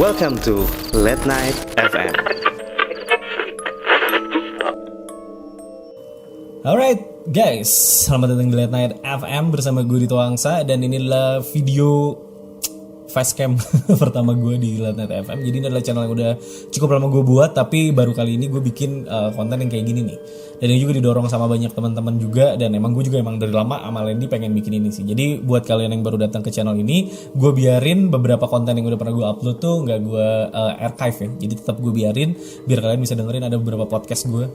Welcome to Late Night FM. Alright guys, selamat datang di Late Night FM bersama gue Dito Wangsa. Dan ini adalah video facecam pertama gue di Late Night FM. Jadi ini adalah channel yang udah cukup lama gue buat, tapi baru kali ini gue bikin konten yang kayak gini nih. Dan ini juga didorong sama banyak teman-teman juga. Dan emang gue juga emang dari lama sama Lendi pengen bikin ini sih. Jadi buat kalian yang baru datang ke channel ini, gue biarin beberapa konten yang udah pernah gue upload tuh gak gue archive ya. Jadi tetap gue biarin biar kalian bisa dengerin. Ada beberapa podcast gue,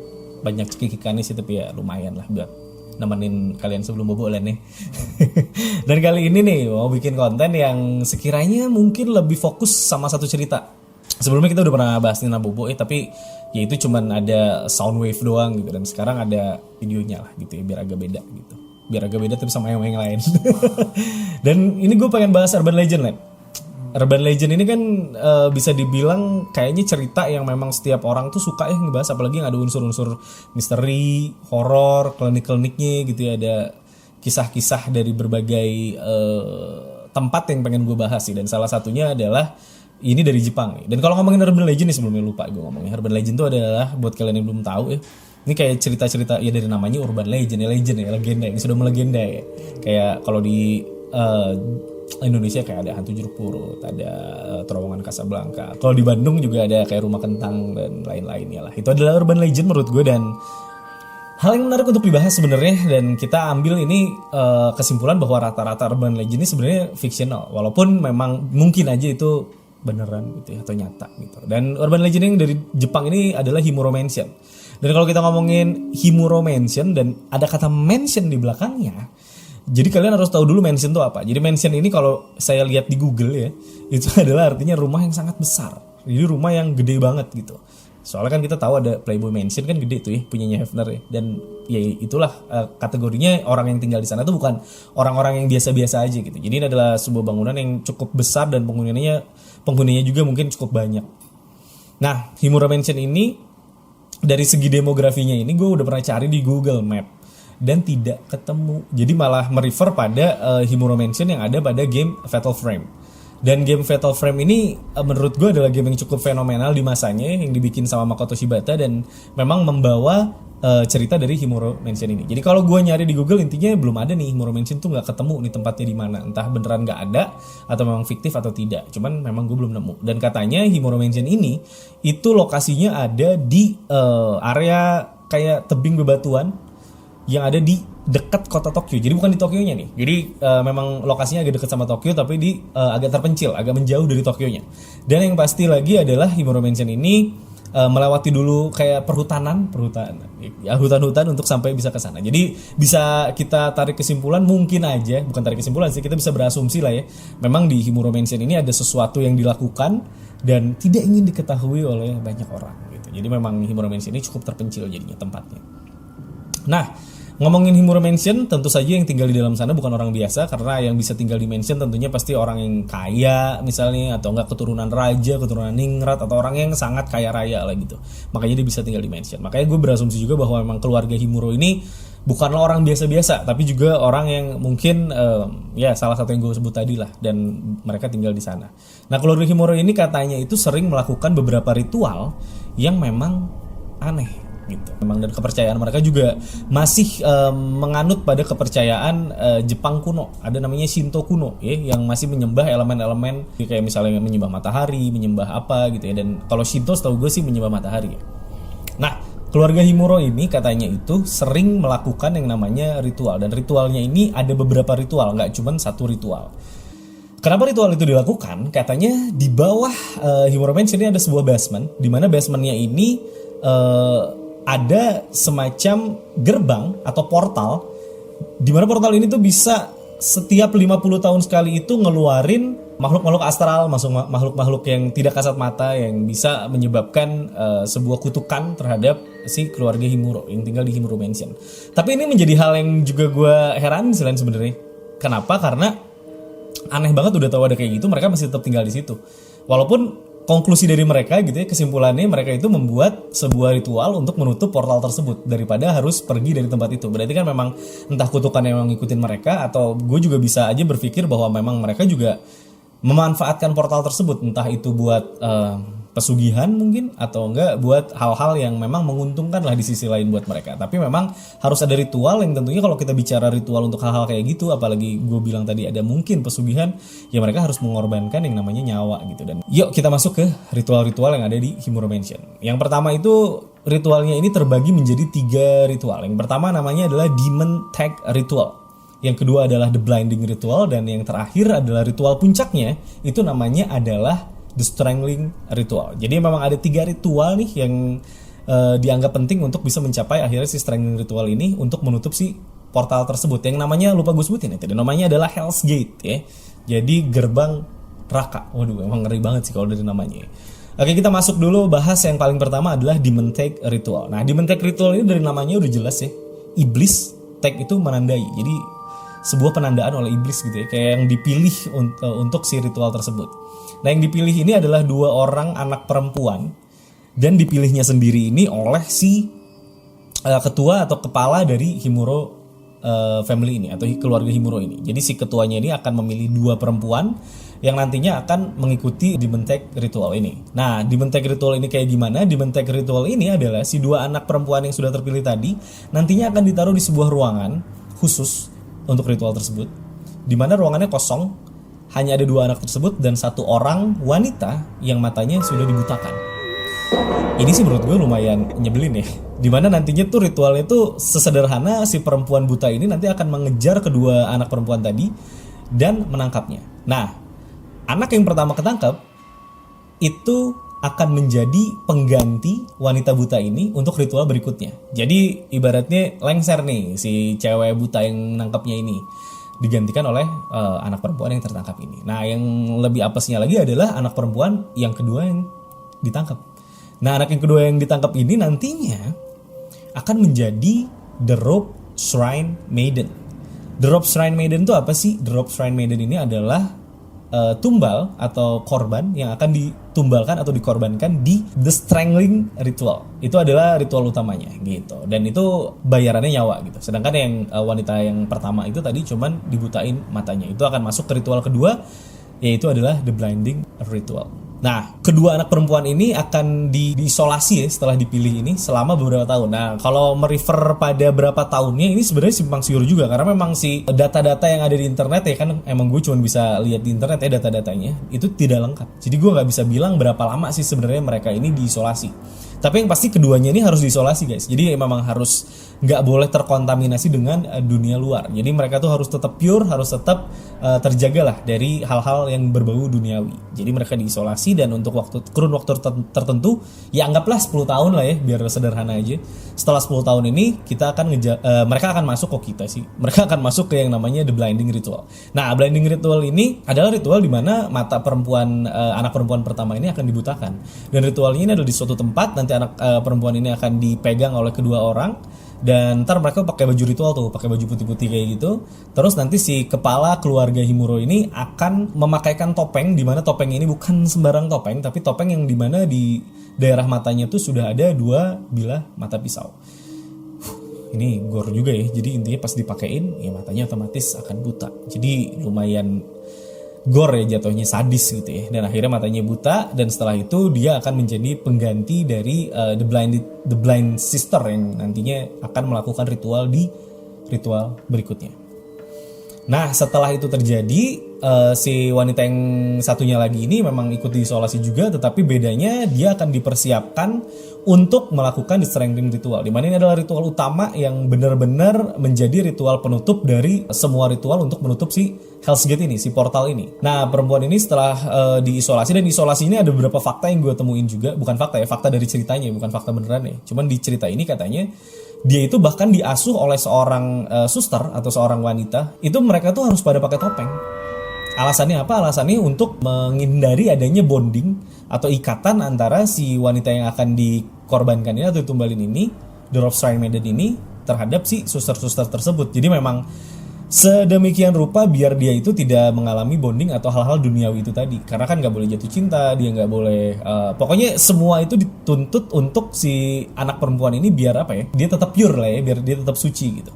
banyak cekikikannya sih, tapi ya lumayan lah buat nemenin kalian sebelum bobolan nih. Dan kali ini nih mau bikin konten yang sekiranya mungkin lebih fokus sama satu cerita. Sebelumnya kita udah pernah bahas Nina Bobo tapi ya itu cuman ada sound wave doang gitu. Dan sekarang ada videonya lah gitu ya, biar agak beda gitu. Biar agak beda tapi sama yang lain. Dan ini gue pengen bahas Urban Legend lah. Urban Legend ini kan bisa dibilang kayaknya cerita yang memang setiap orang tuh suka ya ngebahas, apalagi yang ada unsur-unsur misteri, horor, klinik-kliniknya gitu ya, ada kisah-kisah dari berbagai tempat yang pengen gue bahas sih. Dan salah satunya adalah ini dari Jepang nih. Dan kalau ngomongin Urban Legend nih, sebelumnya lupa gue ngomongin Urban Legend itu adalah buat kalian yang belum tahu ya, ini kayak cerita-cerita ya dari namanya Urban Legend ya, legenda yang sudah melegenda ya. Kayak kalau di Indonesia kayak ada hantu jeruk purut, ada terowongan Casablanca. Kalau di Bandung juga ada kayak rumah kentang dan lain-lainnya lah. Itu adalah urban legend menurut gue, dan hal yang menarik untuk dibahas sebenarnya. Dan kita ambil ini kesimpulan bahwa rata-rata urban legend ini sebenarnya fiksional, walaupun memang mungkin aja itu beneran gitu ya, atau nyata gitu. Dan urban legend yang dari Jepang ini adalah Himuro Mansion. Dan kalau kita ngomongin Himuro Mansion dan ada kata mansion di belakangnya, jadi kalian harus tahu dulu mansion itu apa. Jadi mansion ini kalau saya lihat di Google ya, itu adalah artinya rumah yang sangat besar. Jadi rumah yang gede banget gitu. Soalnya kan kita tahu ada Playboy Mansion kan gede tuh ya, punyanya Hefner ya. Dan ya itulah kategorinya orang yang tinggal di sana tuh bukan orang-orang yang biasa-biasa aja gitu. Jadi ini adalah sebuah bangunan yang cukup besar dan penghuninya juga mungkin cukup banyak. Nah, Himuro Mansion ini dari segi demografinya ini gue udah pernah cari di Google Map dan tidak ketemu. Jadi malah merefer pada Himuro Mansion yang ada pada game Fatal Frame. Dan game Fatal Frame ini menurut gue adalah game yang cukup fenomenal di masanya, yang dibikin sama Makoto Shibata dan memang membawa cerita dari Himuro Mansion ini. Jadi kalau gue nyari di Google intinya belum ada nih Himuro Mansion tuh, nggak ketemu nih tempatnya di mana. Entah beneran nggak ada atau memang fiktif atau tidak. Cuman memang gue belum nemu. Dan katanya Himuro Mansion ini itu lokasinya ada di area kayak tebing bebatuan yang ada di dekat kota Tokyo. Jadi bukan di Tokyonya nih. Jadi memang lokasinya agak dekat sama Tokyo, tapi di agak terpencil, agak menjauh dari Tokyonya. Dan yang pasti lagi adalah Himuro Mansion ini melewati dulu kayak hutan-hutan untuk sampai bisa ke sana. Jadi bisa kita tarik kesimpulan, mungkin aja, bukan tarik kesimpulan sih, kita bisa berasumsi lah ya. Memang di Himuro Mansion ini ada sesuatu yang dilakukan dan tidak ingin diketahui oleh banyak orang gitu. Jadi memang Himuro Mansion ini cukup terpencil jadinya tempatnya. Nah, ngomongin Himuro Mansion, tentu saja yang tinggal di dalam sana bukan orang biasa, karena yang bisa tinggal di mansion tentunya pasti orang yang kaya misalnya, atau enggak keturunan raja, keturunan ningrat, atau orang yang sangat kaya raya lah gitu. Makanya dia bisa tinggal di mansion. Makanya gue berasumsi juga bahwa memang keluarga Himuro ini bukanlah orang biasa-biasa, tapi juga orang yang mungkin ya salah satu yang gue sebut tadi lah, dan mereka tinggal di sana. Nah, keluarga Himuro ini katanya itu sering melakukan beberapa ritual yang memang aneh gitu. Memang dan kepercayaan mereka juga masih menganut pada kepercayaan Jepang kuno. Ada namanya Shinto kuno ya, yang masih menyembah elemen-elemen kayak misalnya menyembah matahari, menyembah apa gitu ya. Dan kalau Shinto setahu gue sih menyembah matahari ya. Nah, keluarga Himuro ini katanya itu sering melakukan yang namanya ritual, dan ritualnya ini ada beberapa ritual, nggak cuma satu ritual. Kenapa ritual itu dilakukan? Katanya di bawah Himuro Mansion ini ada sebuah basement, di mana basementnya ini ada semacam gerbang atau portal, di mana portal ini tuh bisa setiap 50 tahun sekali itu ngeluarin makhluk-makhluk astral, makhluk-makhluk yang tidak kasat mata, yang bisa menyebabkan sebuah kutukan terhadap si keluarga Himuro yang tinggal di Himuro Mansion. Tapi ini menjadi hal yang juga gue heran selain sebenarnya. Kenapa? Karena aneh banget, udah tahu ada kayak gitu mereka masih tetap tinggal di situ. Walaupun konklusi dari mereka gitu ya, kesimpulannya mereka itu membuat sebuah ritual untuk menutup portal tersebut daripada harus pergi dari tempat itu. Berarti kan memang entah kutukan yang ngikutin mereka, atau gue juga bisa aja berpikir bahwa memang mereka juga memanfaatkan portal tersebut, entah itu buat pesugihan mungkin atau enggak buat hal-hal yang memang menguntungkan lah di sisi lain buat mereka. Tapi memang harus ada ritual yang tentunya kalau kita bicara ritual untuk hal-hal kayak gitu, apalagi gue bilang tadi ada mungkin pesugihan, ya mereka harus mengorbankan yang namanya nyawa gitu. Dan yuk kita masuk ke ritual-ritual yang ada di Himuro Mansion. Yang pertama itu ritualnya ini terbagi menjadi 3 ritual. Yang pertama namanya adalah Demon Tag Ritual. Yang kedua adalah The Blinding Ritual, dan yang terakhir adalah ritual puncaknya itu namanya adalah The Strangling Ritual. Jadi memang ada 3 ritual nih yang dianggap penting untuk bisa mencapai akhirnya si Strangling Ritual ini untuk menutup si portal tersebut. Yang namanya lupa gue sebutin ya tadi, namanya adalah Hell's Gate ya. Jadi gerbang neraka. Waduh, emang ngeri banget sih kalau dari namanya. Oke, kita masuk dulu bahas yang paling pertama adalah Demon Tag Ritual. Nah, Demon Tag Ritual ini dari namanya udah jelas ya. Iblis, tag itu menandai. Jadi sebuah penandaan oleh iblis gitu ya, kayak yang dipilih untuk si ritual tersebut. Nah, yang dipilih ini adalah 2 orang anak perempuan, dan dipilihnya sendiri ini oleh si ketua atau kepala dari Himuro family ini atau keluarga Himuro ini. Jadi si ketuanya ini akan memilih 2 perempuan yang nantinya akan mengikuti Demon Tag Ritual ini. Nah, Demon Tag Ritual ini kayak gimana? Demon Tag Ritual ini adalah si 2 anak perempuan yang sudah terpilih tadi nantinya akan ditaruh di sebuah ruangan khusus untuk ritual tersebut, di mana ruangannya kosong. Hanya ada 2 anak tersebut dan 1 orang wanita yang matanya sudah dibutakan. Ini sih menurut gue lumayan nyebelin ya. Dimana nantinya tuh ritualnya tuh sesederhana si perempuan buta ini nanti akan mengejar kedua anak perempuan tadi dan menangkapnya. Nah, anak yang pertama ketangkap itu akan menjadi pengganti wanita buta ini untuk ritual berikutnya. Jadi ibaratnya lengser nih si cewek buta yang nangkapnya ini, digantikan oleh anak perempuan yang tertangkap ini. Nah, yang lebih apesnya lagi adalah anak perempuan yang kedua yang ditangkap. Nah, anak yang kedua yang ditangkap ini nantinya akan menjadi The Rope Shrine Maiden. The Rope Shrine Maiden itu apa sih? The Rope Shrine Maiden ini adalah tumbal atau korban yang akan ditumbalkan atau dikorbankan di The Strangling Ritual. Itu adalah ritual utamanya gitu. Dan itu bayarannya nyawa gitu. Sedangkan yang wanita yang pertama itu tadi cuman dibutain matanya. Itu akan masuk ke ritual kedua, yaitu adalah The Blinding Ritual. Nah, kedua anak perempuan ini akan diisolasi ya setelah dipilih ini selama beberapa tahun. Nah, kalau merefer pada berapa tahunnya ini sebenarnya simpang siur juga, karena memang si data-data yang ada di internet ya kan, emang gue cuma bisa lihat di internet ya data-datanya itu tidak lengkap. Jadi gue nggak bisa bilang berapa lama sih sebenarnya mereka ini diisolasi. Tapi yang pasti keduanya ini harus diisolasi guys. Jadi memang harus nggak boleh terkontaminasi dengan dunia luar. Jadi mereka tuh harus tetap pure, harus tetap terjagalah dari hal-hal yang berbau duniawi. Jadi mereka diisolasi dan untuk kurun waktu tertentu, ya anggaplah 10 tahun lah ya, biar sederhana aja. Setelah 10 tahun ini kita akan mereka akan masuk mereka akan masuk ke yang namanya The Blinding Ritual. Nah, Blinding Ritual ini adalah ritual di mana mata perempuan anak perempuan pertama ini akan dibutakan. Dan ritual ini adalah di suatu tempat, nanti anak perempuan ini akan dipegang oleh kedua orang. Dan ntar mereka pakai baju ritual tuh, pakai baju putih-putih kayak gitu. Terus nanti si kepala keluarga Himuro ini akan memakaikan topeng, di mana topeng ini bukan sembarang topeng, tapi topeng yang di mana di daerah matanya tuh sudah ada 2 bilah mata pisau. Ini gore juga ya. Jadi intinya pas dipakein ya matanya otomatis akan buta. Jadi lumayan gore ya, jatuhnya sadis gitu ya. Dan akhirnya matanya buta, dan setelah itu dia akan menjadi pengganti dari the blind sister yang nantinya akan melakukan ritual di ritual berikutnya. Nah, setelah itu terjadi, si wanita yang satunya lagi ini memang ikut diisolasi juga, tetapi bedanya dia akan dipersiapkan untuk melakukan The Strangling Ritual, di mana ini adalah ritual utama yang benar-benar menjadi ritual penutup dari semua ritual untuk menutup si Hell's Gate ini, si portal ini. Nah, perempuan ini setelah diisolasi, dan isolasi ini ada beberapa fakta yang gue temuin juga, bukan fakta ya, fakta dari ceritanya, bukan fakta beneran ya. Cuman di cerita ini katanya dia itu bahkan diasuh oleh seorang suster atau seorang wanita. Itu mereka tuh harus pada pakai topeng. Alasannya apa? Alasannya untuk menghindari adanya bonding atau ikatan antara si wanita yang akan dikorbankan ini atau ditumbalin ini, The Rope Shrine Maiden ini, terhadap si suster-suster tersebut. Jadi memang sedemikian rupa biar dia itu tidak mengalami bonding atau hal-hal duniawi itu tadi. Karena kan gak boleh jatuh cinta, dia gak boleh pokoknya semua itu dituntut untuk si anak perempuan ini biar apa ya, dia tetap pure lah ya, biar dia tetap suci gitu.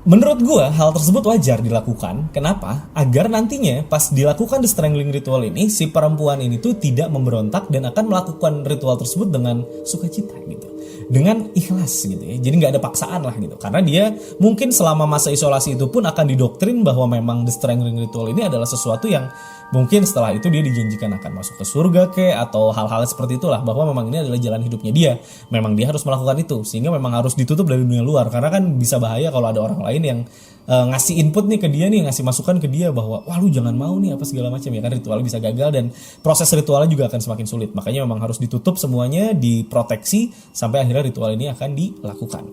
Menurut gue hal tersebut wajar dilakukan. Kenapa? Agar nantinya pas dilakukan the strangling ritual ini, si perempuan ini tuh tidak memberontak dan akan melakukan ritual tersebut dengan sukacita gitu, dengan ikhlas gitu ya. Jadi nggak ada paksaan lah gitu. Karena dia mungkin selama masa isolasi itu pun akan didoktrin bahwa memang the strangling ritual ini adalah sesuatu yang mungkin setelah itu dia dijanjikan akan masuk ke surga atau hal-hal seperti itulah, bahwa memang ini adalah jalan hidupnya dia. Memang dia harus melakukan itu, sehingga memang harus ditutup dari dunia luar, karena kan bisa bahaya kalau ada orang lain yang ngasih input nih ke dia nih, ngasih masukan ke dia bahwa wah lu jangan mau nih apa segala macam ya kan, ritualnya bisa gagal dan proses ritualnya juga akan semakin sulit. Makanya memang harus ditutup semuanya, diproteksi sampai akhirnya ritual ini akan dilakukan.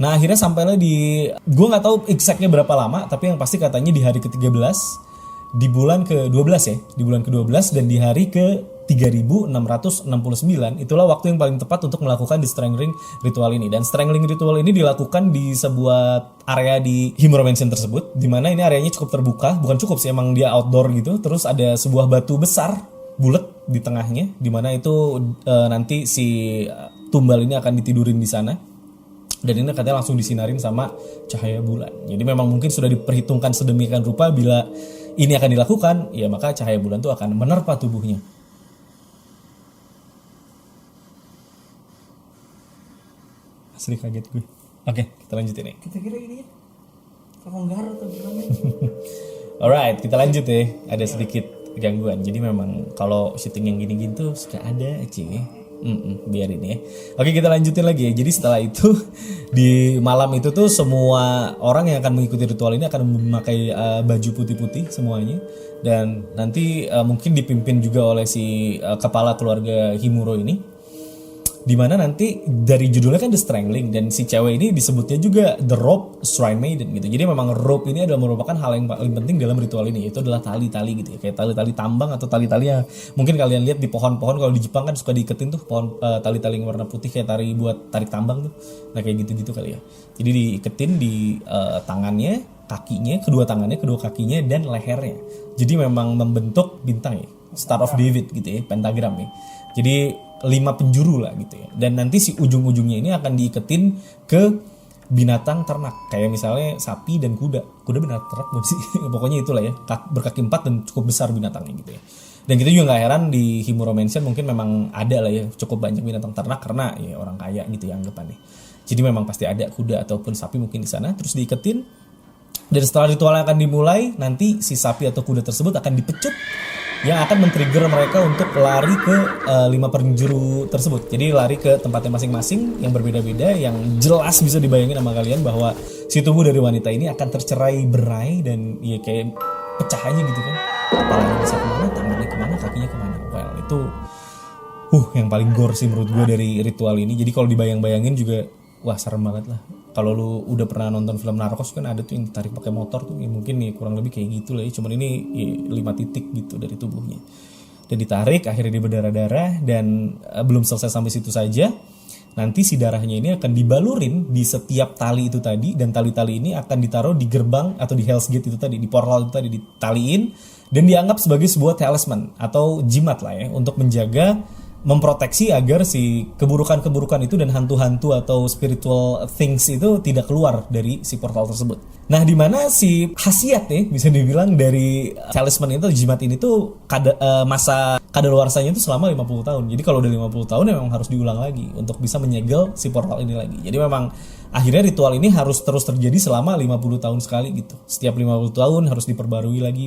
Nah akhirnya sampailah gue nggak tahu exactnya berapa lama, tapi yang pasti katanya di hari ke-13 di bulan ke-12 ya, di bulan ke-12 dan di hari ke-3669 itulah waktu yang paling tepat untuk melakukan the strangling ritual ini. Dan strangling ritual ini dilakukan di sebuah area di Himuro Mansion tersebut, dimana ini areanya cukup terbuka, bukan cukup sih, emang dia outdoor gitu. Terus ada sebuah batu besar bulat di tengahnya, dimana itu nanti si tumbal ini akan ditidurin di sana. Dan ini katanya langsung disinarin sama cahaya bulan. Jadi memang mungkin sudah diperhitungkan sedemikian rupa bila ini akan dilakukan, ya maka cahaya bulan itu akan menerpa tubuhnya. Asli kaget gue. Oke, kita lanjutin nih. Kita kira ini ya Konggar atau gimana? Alright, kita lanjut ya. Ada sedikit gangguan. Jadi memang kalau syuting yang gini-gini tuh suka ada aja ya. Biarin ya. Oke, kita lanjutin lagi ya. Jadi setelah itu di malam itu tuh semua orang yang akan mengikuti ritual ini akan memakai baju putih-putih semuanya, dan nanti mungkin dipimpin juga oleh si kepala keluarga Himuro ini, dimana nanti dari judulnya kan The Strangling, dan si cewek ini disebutnya juga The Rope Shrine Maiden gitu. Jadi memang rope ini adalah merupakan hal yang paling penting dalam ritual ini, yaitu adalah tali-tali gitu ya, kayak tali-tali tambang atau tali-tali yang mungkin kalian lihat di pohon-pohon. Kalau di Jepang kan suka diiketin tuh pohon tali-tali yang warna putih kayak tali buat tarik tambang tuh. Nah kayak gitu-gitu kali ya. Jadi diiketin di tangannya, kakinya, kedua tangannya, kedua kakinya, dan lehernya. Jadi memang membentuk bintang ya, Star of David gitu ya, pentagram ya. Jadi 5 penjuru lah gitu ya. Dan nanti si ujung-ujungnya ini akan diiketin ke binatang ternak, kayak misalnya sapi dan kuda. Kuda binatang ternak bukan sih? Pokoknya itulah ya, berkaki 4 dan cukup besar binatangnya gitu ya. Dan kita juga gak heran di Himuro Mansion mungkin memang ada lah ya cukup banyak binatang ternak, karena ya orang kaya gitu ya anggapannya. Jadi memang pasti ada kuda ataupun sapi mungkin di sana, terus diiketin. Dan setelah ritual akan dimulai, nanti si sapi atau kuda tersebut akan dipecut, yang akan men-trigger mereka untuk lari ke 5 penjuru tersebut. Jadi lari ke tempatnya masing-masing yang berbeda-beda, yang jelas bisa dibayangin sama kalian bahwa si tubuh dari wanita ini akan tercerai berai dan ya kayak pecah aja gitu kan. Kepalanya bisa kemana, tangannya kemana, kakinya kemana. Well itu yang paling gore sih menurut gue dari ritual ini. Jadi kalau dibayang-bayangin juga wah serem banget lah. Kalau lu udah pernah nonton film Narcos kan ada tuh yang ditarik pakai motor tuh, ya mungkin nih kurang lebih kayak gitu lah ya. Cuman ini ya, 5 titik gitu dari tubuhnya. Dan ditarik, akhirnya dia berdarah-darah, dan belum selesai sampai situ saja. Nanti si darahnya ini akan dibalurin di setiap tali itu tadi, dan tali-tali ini akan ditaruh di gerbang atau di Hell's Gate itu tadi, di portal itu tadi ditaliin, dan dianggap sebagai sebuah talisman atau jimat lah ya, untuk menjaga, memproteksi agar si keburukan-keburukan itu dan hantu-hantu atau spiritual things itu tidak keluar dari si portal tersebut. Nah, di mana si khasiat nih bisa dibilang dari talisman itu, jimat ini tuh masa kadaluarsanya itu selama 50 tahun. Jadi kalau udah 50 tahun ya memang harus diulang lagi untuk bisa menyegel si portal ini lagi. Jadi memang akhirnya ritual ini harus terus terjadi selama 50 tahun sekali gitu. Setiap 50 tahun harus diperbarui lagi.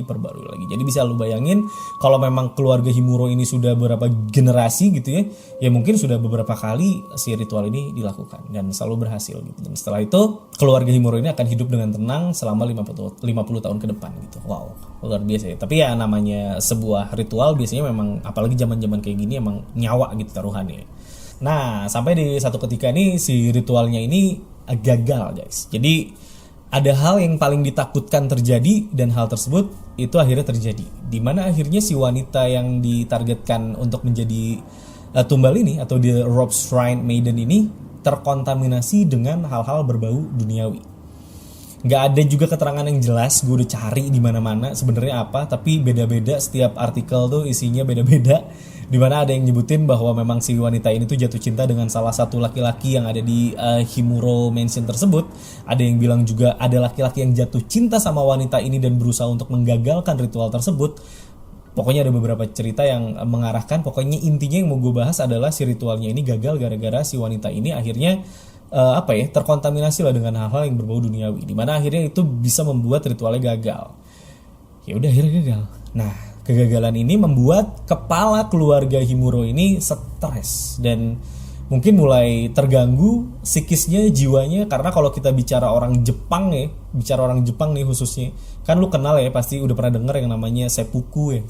Jadi bisa lu bayangin kalau memang keluarga Himuro ini sudah beberapa generasi gitu ya, ya mungkin sudah beberapa kali si ritual ini dilakukan dan selalu berhasil gitu. Dan setelah itu keluarga Himuro ini akan hidup dengan tenang selama 50 tahun ke depan gitu. Wow, luar biasa ya. Tapi ya namanya sebuah ritual biasanya memang apalagi zaman-zaman kayak gini emang nyawa gitu taruhannya. Nah, sampai di satu ketika nih si ritualnya ini gagal guys. Jadi ada hal yang paling ditakutkan terjadi, dan hal tersebut itu akhirnya terjadi. Dimana akhirnya si wanita yang ditargetkan untuk menjadi tumbal ini atau the Rope Shrine Maiden ini terkontaminasi dengan hal-hal berbau duniawi. Nggak ada juga keterangan yang jelas, gue udah cari di mana-mana sebenarnya apa, tapi beda-beda, setiap artikel tuh isinya beda-beda. Dimana ada yang nyebutin bahwa memang si wanita ini tuh jatuh cinta dengan salah satu laki-laki yang ada di Himuro Mansion tersebut. Ada yang bilang juga ada laki-laki yang jatuh cinta sama wanita ini dan berusaha untuk menggagalkan ritual tersebut. Pokoknya ada beberapa cerita yang mengarahkan, pokoknya intinya yang mau gue bahas adalah si ritualnya ini gagal gara-gara si wanita ini akhirnya terkontaminasi lah dengan hal-hal yang berbau duniawi, dimana akhirnya itu bisa membuat ritualnya gagal. Ya udah, akhirnya gagal. Nah, kegagalan ini membuat kepala keluarga Himuro ini stres dan mungkin mulai terganggu psikisnya, jiwanya, karena kalau kita bicara orang Jepang nih khususnya, kan lu kenal ya, pasti udah pernah dengar yang namanya seppuku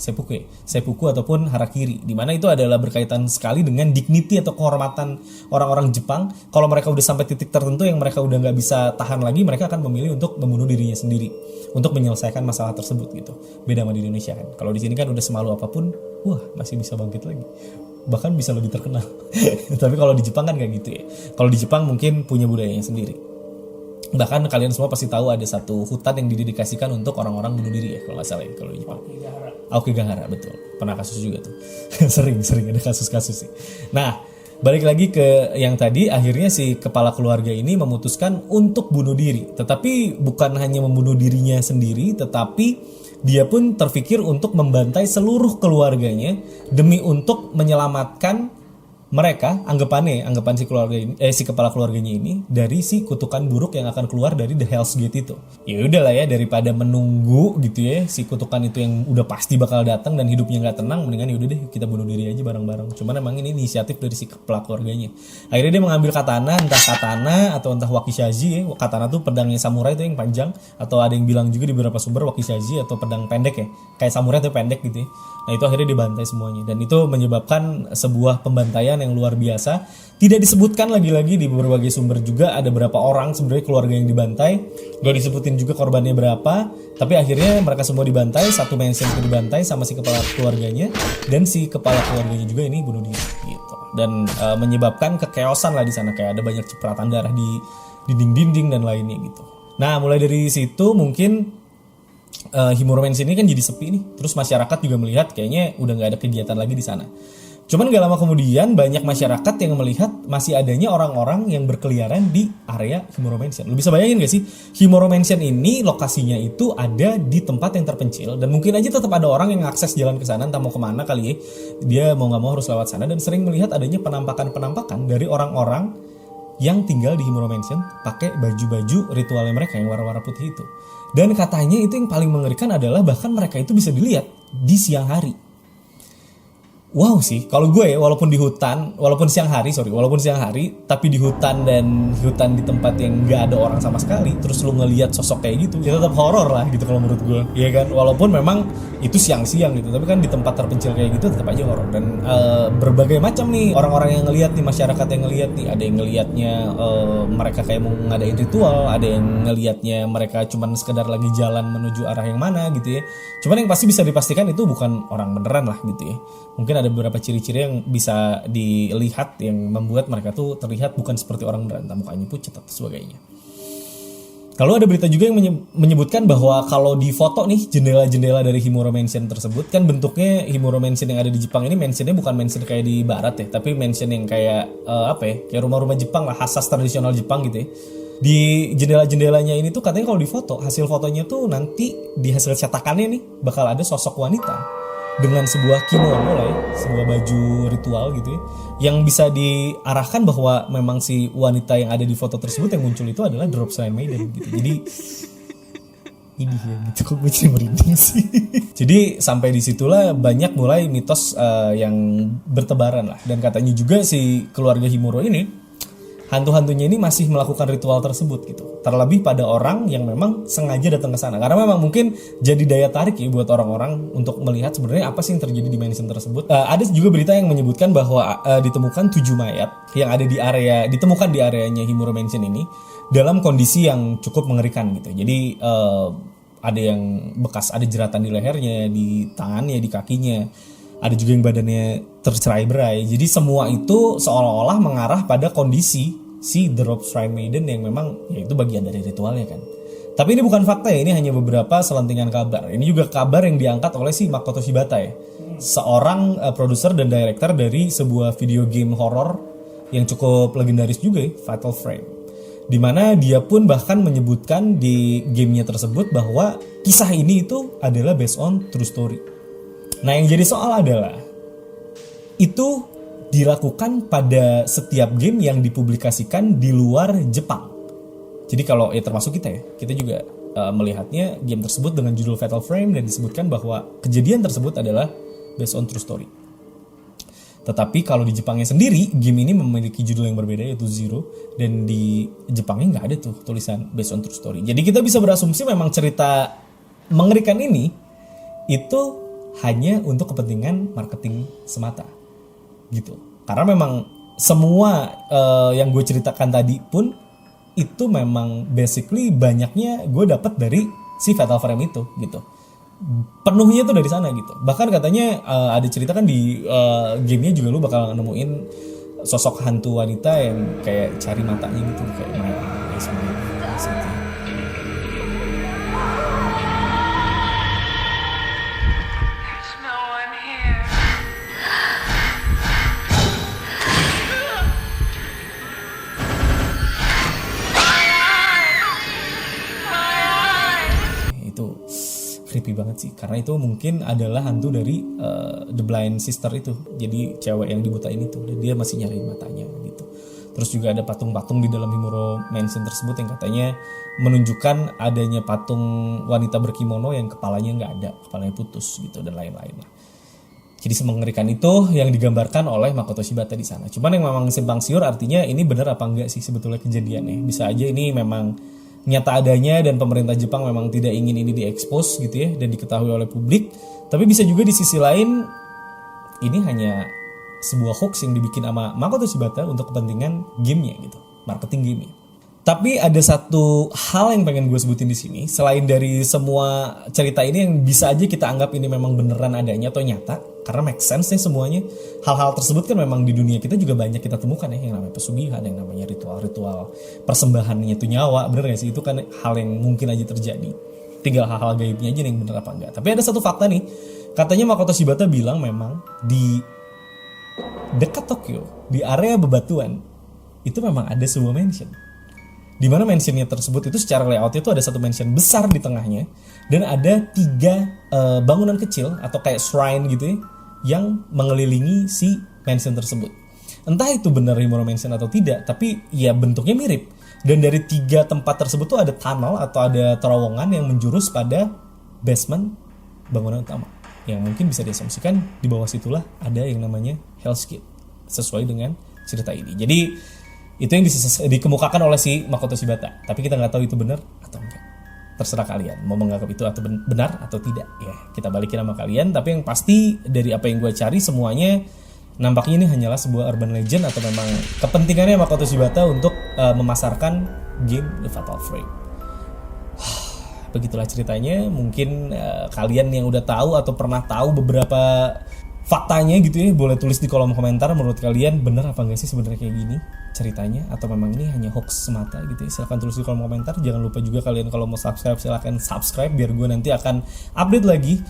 ataupun harakiri, dimana itu adalah berkaitan sekali dengan dignity atau kehormatan orang-orang Jepang. Kalau mereka udah sampai titik tertentu yang mereka udah nggak bisa tahan lagi, mereka akan memilih untuk membunuh dirinya sendiri untuk menyelesaikan masalah tersebut gitu. Beda sama di Indonesia kan, kalau di sini kan udah semalu apapun, wah masih bisa bangkit lagi, bahkan bisa lebih terkenal. Tapi kalau di Jepang kan kayak gitu ya. Kalau di Jepang mungkin punya budayanya sendiri. Bahkan kalian semua pasti tahu ada satu hutan yang didedikasikan untuk orang-orang bunuh diri ya, kalau nggak salah ya, kalau di Jepang. Aokigahara, betul. Pernah kasus juga tuh. sering ada kasus-kasus sih. Nah, balik lagi ke yang tadi, akhirnya si kepala keluarga ini memutuskan untuk bunuh diri. Tetapi bukan hanya membunuh dirinya sendiri, tetapi dia pun terpikir untuk membantai seluruh keluarganya demi untuk menyelamatkan mereka, anggapan si kepala keluarganya ini dari si kutukan buruk yang akan keluar dari The Hell's Gate itu. Ya udahlah ya, daripada menunggu gitu ya si kutukan itu yang udah pasti bakal datang dan hidupnya nggak tenang, mendingan yaudah deh kita bunuh diri aja bareng-bareng. Cuman emang ini inisiatif dari si kepala keluarganya. Akhirnya dia mengambil katana, entah katana atau entah wakizashi ya. Katana tuh pedangnya samurai tuh yang panjang, atau ada yang bilang juga di beberapa sumber wakizashi atau pedang pendek ya, kayak samurai tuh pendek gitu ya. Nah itu akhirnya dibantai semuanya, dan itu menyebabkan sebuah pembantaian yang luar biasa. Tidak disebutkan lagi-lagi di berbagai sumber juga ada berapa orang sebenarnya keluarga yang dibantai, gak disebutin juga korbannya berapa. Tapi akhirnya mereka semua dibantai, satu mansion itu dibantai sama si kepala keluarganya, dan si kepala keluarganya juga ini bunuh diri gitu. Dan menyebabkan kekeosan lah di sana, kayak ada banyak cipratan darah di dinding-dinding dan lainnya gitu. Nah mulai dari situ mungkin Himuro Mansion ini kan jadi sepi nih. Terus masyarakat juga melihat kayaknya udah gak ada kegiatan lagi di sana. Cuman gak lama kemudian banyak masyarakat yang melihat masih adanya orang-orang yang berkeliaran di area Himuro Mansion. Lu bisa bayangin gak sih? Himuro Mansion ini lokasinya itu ada di tempat yang terpencil, dan mungkin aja tetap ada orang yang akses jalan ke sana, entah mau kemana kali ya. Dia mau gak mau harus lewat sana, dan sering melihat adanya penampakan-penampakan dari orang-orang yang tinggal di Himuro Mansion pakai baju-baju ritualnya mereka yang warna-warna putih itu. Dan katanya itu yang paling mengerikan adalah bahkan mereka itu bisa dilihat di siang hari. Wow sih, kalau gue ya, walaupun siang hari, tapi di hutan dan hutan di tempat yang nggak ada orang sama sekali, terus lu ngelihat sosok kayak gitu, ya tetap horor lah gitu kalau menurut gue, ya kan, walaupun memang itu siang-siang gitu, tapi kan di tempat terpencil kayak gitu tetap aja horor. Dan berbagai macam nih orang-orang yang ngelihat nih, masyarakat yang ngelihat nih, ada yang ngelihatnya mereka kayak mau ngadain ritual, ada yang ngelihatnya mereka cuman sekedar lagi jalan menuju arah yang mana gitu ya. Cuman yang pasti bisa dipastikan itu bukan orang beneran lah gitu ya. Mungkin ada beberapa ciri-ciri yang bisa dilihat yang membuat mereka tuh terlihat bukan seperti orang beneran, mukanya pucat atau sebagainya. Kalau ada berita juga yang menyebutkan bahwa kalau di foto nih jendela-jendela dari Himuro Mansion tersebut, kan bentuknya Himuro Mansion yang ada di Jepang ini mansionnya bukan mansion kayak di barat ya, tapi mansion yang kayak kayak rumah-rumah Jepang lah, khas tradisional Jepang gitu ya. Di jendela-jendelanya ini tuh katanya kalau di foto, hasil fotonya tuh nanti di hasil cetakannya nih bakal ada sosok wanita dengan sebuah kimono lah ya, sebuah baju ritual gitu ya, yang bisa diarahkan bahwa memang si wanita yang ada di foto tersebut yang muncul itu adalah Drop Shrine Maiden gitu. Jadi ini ya gitu, kok gue jadi merinding sih. Jadi sampai disitulah banyak mulai mitos yang bertebaran lah, dan katanya juga si keluarga Himuro ini, hantu-hantunya ini masih melakukan ritual tersebut gitu. Terlebih pada orang yang memang sengaja datang ke sana. Karena memang mungkin jadi daya tarik ya buat orang-orang untuk melihat sebenarnya apa sih yang terjadi di mansion tersebut. Ada juga berita yang menyebutkan bahwa ditemukan 7 mayat yang ada ditemukan di areanya Himuro Mansion ini dalam kondisi yang cukup mengerikan gitu. Jadi ada yang bekas, ada jeratan di lehernya, di tangannya, di kakinya. Ada juga yang badannya tercerai-berai. Jadi semua itu seolah-olah mengarah pada kondisi si Drop Shrine Maiden yang memang ya itu bagian dari ritualnya kan. Tapi ini bukan fakta ya, ini hanya beberapa selentingan kabar. Ini juga kabar yang diangkat oleh si Makoto Shibata ya, seorang produser dan director dari sebuah video game horror yang cukup legendaris juga ya, Fatal Frame. Dimana dia pun bahkan menyebutkan di gamenya tersebut bahwa kisah ini itu adalah based on true story. Nah yang jadi soal adalah itu dilakukan pada setiap game yang dipublikasikan di luar Jepang. Jadi kalau termasuk kita juga melihatnya game tersebut dengan judul Fatal Frame dan disebutkan bahwa kejadian tersebut adalah based on true story. Tetapi kalau di Jepangnya sendiri, game ini memiliki judul yang berbeda yaitu Zero, dan di Jepangnya nggak ada tuh tulisan based on true story. Jadi kita bisa berasumsi memang cerita mengerikan ini itu hanya untuk kepentingan marketing semata, gitu. Karena memang semua yang gue ceritakan tadi pun itu memang basically banyaknya gue dapat dari si Fatal Frame itu gitu, penuhnya tuh dari sana gitu. Bahkan katanya ada cerita kan di gamenya juga lu bakal nemuin sosok hantu wanita yang kayak cari matanya gitu, kayak smile. Creepy banget sih, karena itu mungkin adalah hantu dari The Blind Sister itu, jadi cewek yang dibutain itu, dan dia masih nyariin matanya gitu. Terus juga ada patung-patung di dalam Himuro Mansion tersebut yang katanya menunjukkan adanya patung wanita berkimono yang kepalanya nggak ada, kepalanya putus gitu, dan lain-lain. Jadi semengerikan itu yang digambarkan oleh Makoto Shibata di sana. Cuman yang memang simpang siur artinya ini benar apa enggak sih sebetulnya kejadiannya. Bisa aja ini memang nyata adanya dan pemerintah Jepang memang tidak ingin ini diekspos gitu ya dan diketahui oleh publik. Tapi bisa juga di sisi lain ini hanya sebuah hoax yang dibikin sama Makoto Shibata untuk kepentingan gamenya gitu, marketing gamenya. Tapi ada satu hal yang pengen gue sebutin di sini, selain dari semua cerita ini yang bisa aja kita anggap ini memang beneran adanya atau nyata, karena make sense nih semuanya. Hal-hal tersebut kan memang di dunia kita juga banyak kita temukan ya, yang namanya pesugihan, yang namanya ritual-ritual persembahannya itu nyawa, bener gak sih? Itu kan hal yang mungkin aja terjadi. Tinggal hal-hal gaibnya aja yang bener apa enggak. Tapi ada satu fakta nih, katanya Makoto Shibata bilang memang di dekat Tokyo, di area bebatuan, itu memang ada sebuah mansion. Di mana mansionnya tersebut itu secara layoutnya itu ada satu mansion besar di tengahnya dan ada 3 bangunan kecil atau kayak shrine gitu ya yang mengelilingi si mansion tersebut. Entah itu benar Himuro Mansion atau tidak, tapi ya bentuknya mirip. Dan dari 3 tempat tersebut tuh ada tunnel atau ada terowongan yang menjurus pada basement bangunan utama. Yang mungkin bisa diasumsikan di bawah situlah ada yang namanya Hell's Gate sesuai dengan cerita ini. Jadi itu yang dikemukakan oleh si Makoto Shibata. Tapi kita nggak tahu itu benar atau enggak. Terserah kalian mau menganggap itu atau benar atau tidak. Ya kita balikin sama kalian. Tapi yang pasti dari apa yang gue cari semuanya nampaknya ini hanyalah sebuah urban legend atau memang kepentingannya Makoto Shibata untuk memasarkan game The Fatal Frame. Begitulah ceritanya. Mungkin kalian yang udah tahu atau pernah tahu beberapa faktanya gitu ya, boleh tulis di kolom komentar menurut kalian benar apa enggak sih sebenarnya kayak gini ceritanya, atau memang ini hanya hoax semata gitu ya. Silahkan tulis di kolom komentar. Jangan lupa juga kalian kalau mau subscribe silahkan subscribe biar gue nanti akan update lagi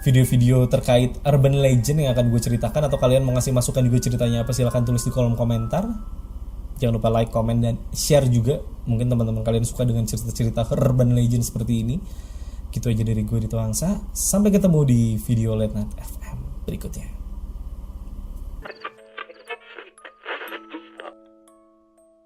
video-video terkait urban legend yang akan gue ceritakan, atau kalian mau ngasih masukan juga ceritanya apa silahkan tulis di kolom komentar. Jangan lupa like, comment, dan share juga. Mungkin teman-teman kalian suka dengan cerita-cerita urban legend seperti ini. Gitu aja dari gue Dito Hangsa. Sampai ketemu di video Late Night FM berikutnya.